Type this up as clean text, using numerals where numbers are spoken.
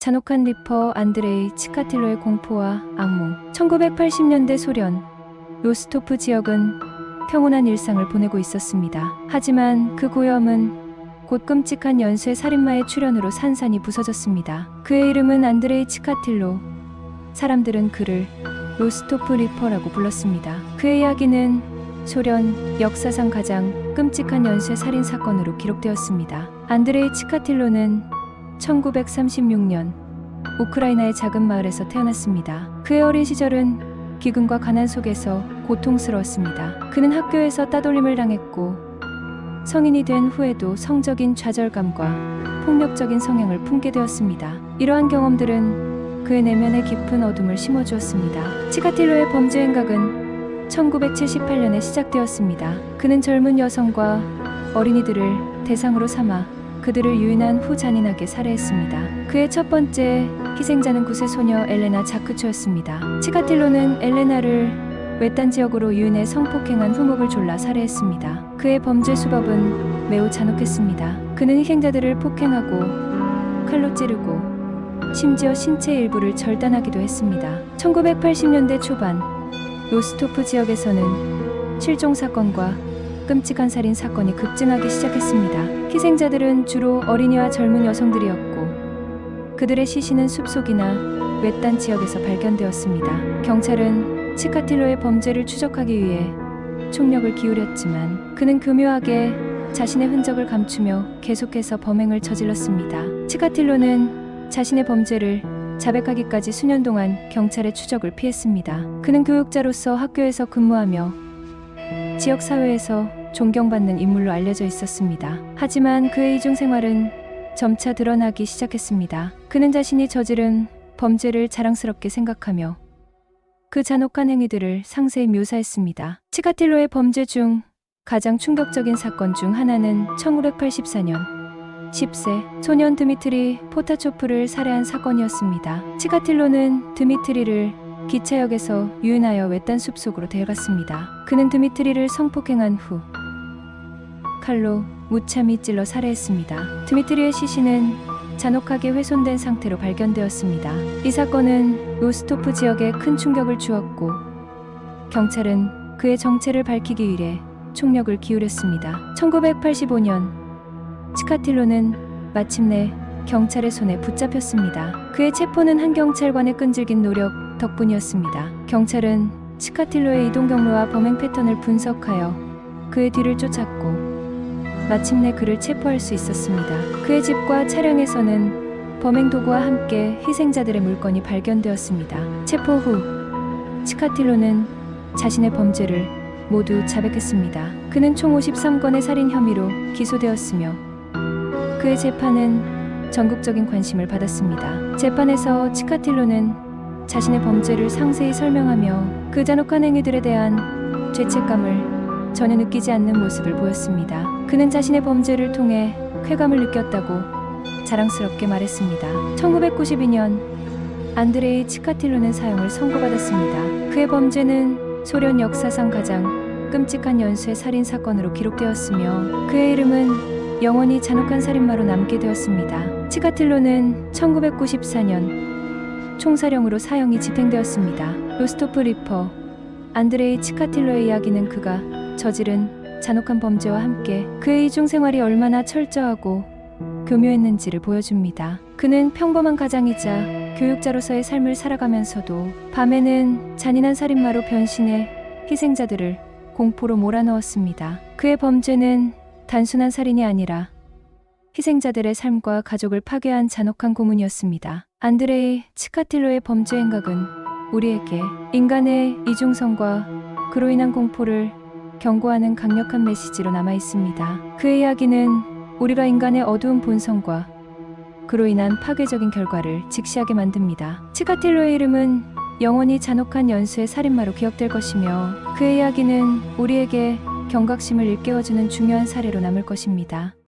잔혹한 리퍼 안드레이 치카틸로의 공포와 악몽. 1980년대 소련 로스토프 지역은 평온한 일상을 보내고 있었습니다. 하지만 그 고요함은 곧 끔찍한 연쇄 살인마의 출현으로 산산이 부서졌습니다. 그의 이름은 안드레이 치카틸로. 사람들은 그를 로스토프 리퍼라고 불렀습니다. 그의 이야기는 소련 역사상 가장 끔찍한 연쇄 살인 사건으로 기록되었습니다. 안드레이 치카틸로는 1936년 우크라이나의 작은 마을에서 태어났습니다. 그의 어린 시절은 기근과 가난 속에서 고통스러웠습니다. 그는 학교에서 따돌림을 당했고 성인이 된 후에도 성적인 좌절감과 폭력적인 성향을 품게 되었습니다. 이러한 경험들은 그의 내면에 깊은 어둠을 심어주었습니다. 치카틸로의 범죄 행각은 1978년에 시작되었습니다. 그는 젊은 여성과 어린이들을 대상으로 삼아 그들을 유인한 후 잔인하게 살해했습니다. 그의 첫 번째 희생자는 9세 소녀 엘레나 자크초였습니다. 치카틸로는 엘레나를 외딴 지역으로 유인해 성폭행한 후 목을 졸라 살해했습니다. 그의 범죄 수법은 매우 잔혹했습니다. 그는 희생자들을 폭행하고 칼로 찌르고 심지어 신체 일부를 절단하기도 했습니다. 1980년대 초반 로스토프 지역에서는 실종 사건과 끔찍한 살인 사건이 급증하기 시작했습니다. 희생자들은 주로 어린이와 젊은 여성들이었고 그들의 시신은 숲속이나 외딴 지역에서 발견되었습니다. 경찰은 치카틸로의 범죄를 추적하기 위해 총력을 기울였지만 그는 교묘하게 자신의 흔적을 감추며 계속해서 범행을 저질렀습니다. 치카틸로는 자신의 범죄를 자백하기까지 수년 동안 경찰의 추적을 피했습니다. 그는 교육자로서 학교에서 근무하며 지역 사회에서 존경받는 인물로 알려져 있었습니다. 하지만 그의 이중 생활은 점차 드러나기 시작했습니다. 그는 자신이 저지른 범죄를 자랑스럽게 생각하며 그 잔혹한 행위들을 상세히 묘사했습니다. 치카틸로의 범죄 중 가장 충격적인 사건 중 하나는 1984년 10세 소년 드미트리 포타초프를 살해한 사건이었습니다. 치카틸로는 드미트리를 기차역에서 유인하여 외딴 숲속으로 데려갔습니다. 그는 드미트리를 성폭행한 후 칼로 무참히 찔러 살해했습니다. 드미트리의 시신은 잔혹하게 훼손된 상태로 발견되었습니다. 이 사건은 로스토프 지역에 큰 충격을 주었고 경찰은 그의 정체를 밝히기 위해 총력을 기울였습니다. 1985년 치카틸로는 마침내 경찰의 손에 붙잡혔습니다. 그의 체포는 한 경찰관의 끈질긴 노력 덕분이었습니다. 경찰은 치카틸로의 이동 경로와 범행 패턴을 분석하여 그의 뒤를 쫓았고 마침내 그를 체포할 수 있었습니다. 그의 집과 차량에서는 범행 도구와 함께 희생자들의 물건이 발견되었습니다. 체포 후 치카틸로는 자신의 범죄를 모두 자백했습니다. 그는 총 53건의 살인 혐의로 기소되었으며 그의 재판은 전국적인 관심을 받았습니다. 재판에서 치카틸로는 자신의 범죄를 상세히 설명하며 그 잔혹한 행위들에 대한 죄책감을 전혀 느끼지 않는 모습을 보였습니다. 그는 자신의 범죄를 통해 쾌감을 느꼈다고 자랑스럽게 말했습니다. 1992년 안드레이 치카틸로는 사형을 선고받았습니다. 그의 범죄는 소련 역사상 가장 끔찍한 연쇄 살인 사건으로 기록되었으며 그의 이름은 영원히 잔혹한 살인마로 남게 되었습니다. 치카틸로는 1994년 총사령으로 사형이 집행되었습니다. 로스토프 리퍼 안드레이 치카틸로의 이야기는 그가 저지른 잔혹한 범죄와 함께 그의 이중 생활이 얼마나 철저하고 교묘했는지를 보여줍니다. 그는 평범한 가장이자 교육자로서의 삶을 살아가면서도 밤에는 잔인한 살인마로 변신해 희생자들을 공포로 몰아넣었습니다. 그의 범죄는 단순한 살인이 아니라 희생자들의 삶과 가족을 파괴한 잔혹한 고문이었습니다. 안드레이 치카틸로의 범죄 행각은 우리에게 인간의 이중성과 그로 인한 공포를 경고하는 강력한 메시지로 남아 있습니다. 그의 이야기는 우리가 인간의 어두운 본성과 그로 인한 파괴적인 결과를 직시하게 만듭니다. 치카틸로의 이름은 영원히 잔혹한 연쇄 살인마로 기억될 것이며 그의 이야기는 우리에게 경각심을 일깨워주는 중요한 사례로 남을 것입니다.